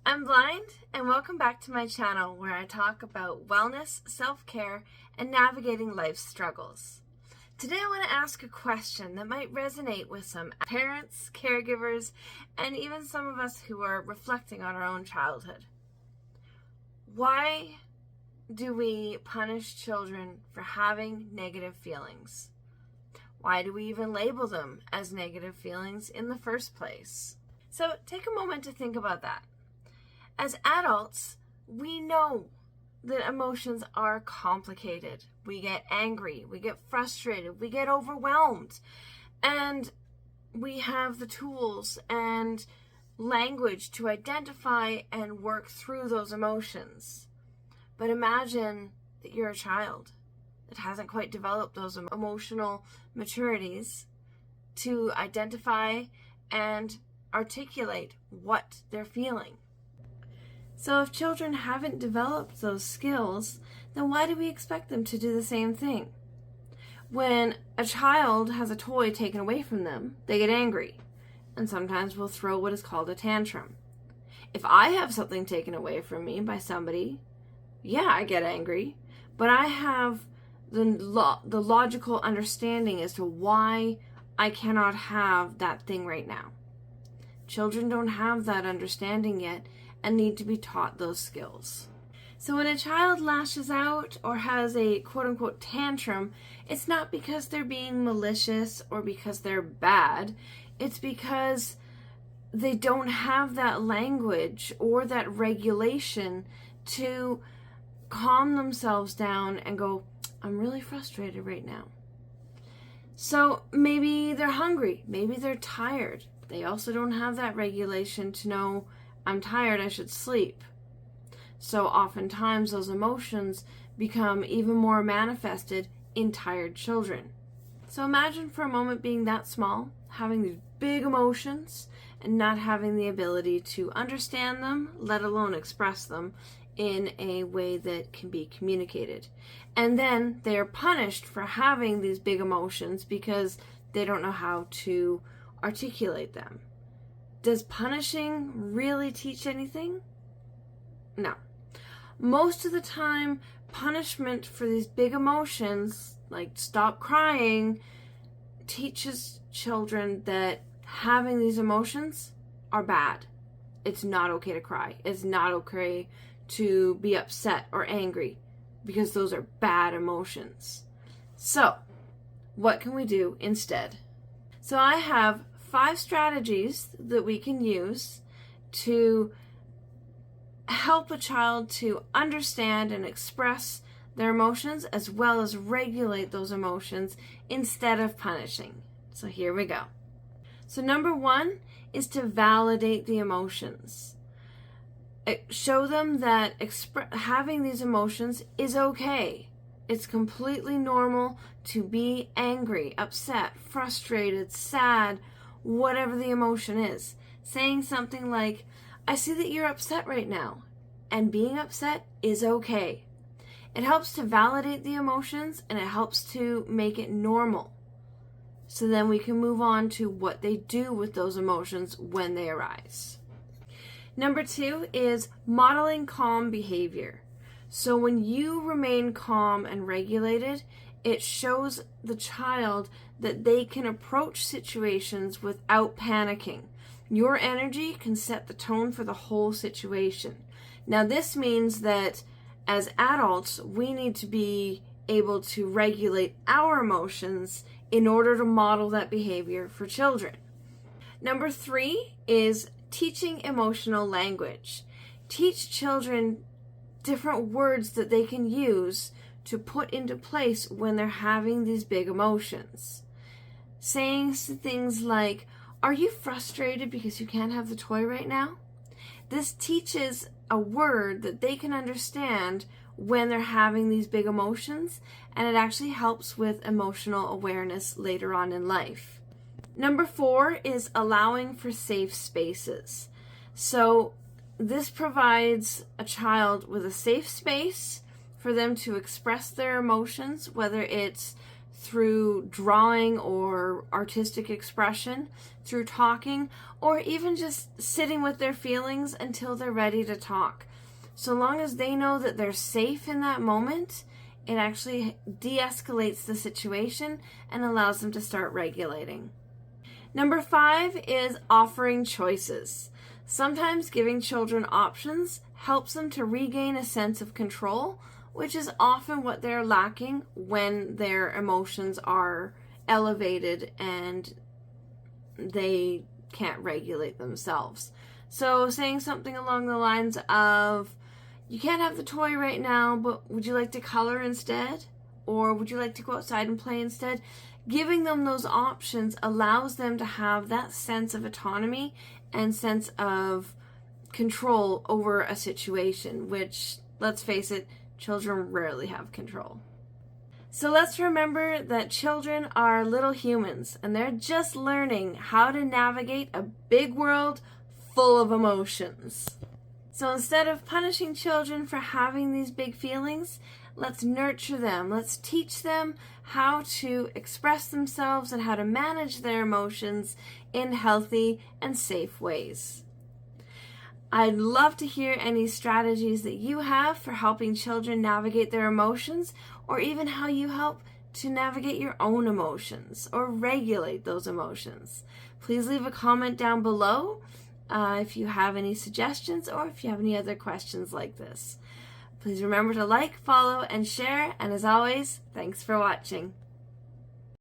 I'm Blind, and welcome back to my channel where I talk about wellness, self-care, and navigating life's struggles. Today I want to ask a question that might resonate with some parents, caregivers, and even some of us who are reflecting on our own childhood. Why do we punish children for having negative feelings? Why do we even label them as negative feelings in the first place? So take a moment to think about that. As adults, we know that emotions are complicated. We get angry, we get frustrated, we get overwhelmed, and we have the tools and language to identify and work through those emotions. But imagine that you're a child that hasn't quite developed those emotional maturities to identify and articulate what they're feeling. So if children haven't developed those skills, then why do we expect them to do the same thing? When a child has a toy taken away from them, they get angry, and sometimes will throw what is called a tantrum. If I have something taken away from me by somebody, yeah, I get angry, but I have the logical understanding as to why I cannot have that thing right now. Children don't have that understanding yet and need to be taught those skills. So when a child lashes out or has a quote-unquote tantrum, it's not because they're being malicious or because they're bad. It's because they don't have that language or that regulation to calm themselves down and go, I'm really frustrated right now. So maybe they're hungry, maybe they're tired. They also don't have that regulation to know, I'm tired, I should sleep. So oftentimes those emotions become even more manifested in tired children. So imagine for a moment being that small, having these big emotions, and not having the ability to understand them, let alone express them in a way that can be communicated. And then they are punished for having these big emotions because they don't know how to articulate them. Does punishing really teach anything? No. Most of the time, punishment for these big emotions, like stop crying, teaches children that having these emotions are bad. It's not okay to cry. It's not okay to be upset or angry because those are bad emotions. So, what can we do instead? So I have 5 strategies that we can use to help a child to understand and express their emotions as well as regulate those emotions instead of punishing. So here we go. So number 1 is to validate the emotions. Show them that having these emotions is okay. It's completely normal to be angry, upset, frustrated, sad, whatever the emotion is. Saying something like, I see that you're upset right now, and being upset is okay. It helps to validate the emotions and it helps to make it normal. So then we can move on to what they do with those emotions when they arise. Number 2 is modeling calm behavior. So when you remain calm and regulated, it shows the child that they can approach situations without panicking. Your energy can set the tone for the whole situation. Now this means that as adults, we need to be able to regulate our emotions in order to model that behavior for children. Number 3 is teaching emotional language. Teach children different words that they can use to put into place when they're having these big emotions. Saying things like, are you frustrated because you can't have the toy right now? This teaches a word that they can understand when they're having these big emotions, and it actually helps with emotional awareness later on in life. Number 4 is allowing for safe spaces. So this provides a child with a safe space for them to express their emotions, whether it's through drawing or artistic expression, through talking, or even just sitting with their feelings until they're ready to talk. So long as they know that they're safe in that moment, it actually de-escalates the situation and allows them to start regulating. Number 5 is offering choices. Sometimes giving children options helps them to regain a sense of control, which is often what they're lacking when their emotions are elevated and they can't regulate themselves. So saying something along the lines of, you can't have the toy right now, but would you like to color instead? Or would you like to go outside and play instead? Giving them those options allows them to have that sense of autonomy and sense of control over a situation, which, let's face it, children rarely have control. So let's remember that children are little humans and they're just learning how to navigate a big world full of emotions. So instead of punishing children for having these big feelings, let's nurture them. Let's teach them how to express themselves and how to manage their emotions in healthy and safe ways. I'd love to hear any strategies that you have for helping children navigate their emotions, or even how you help to navigate your own emotions or regulate those emotions. Please leave a comment down below if you have any suggestions or if you have any other questions like this. Please remember to like, follow, and share, and as always, thanks for watching.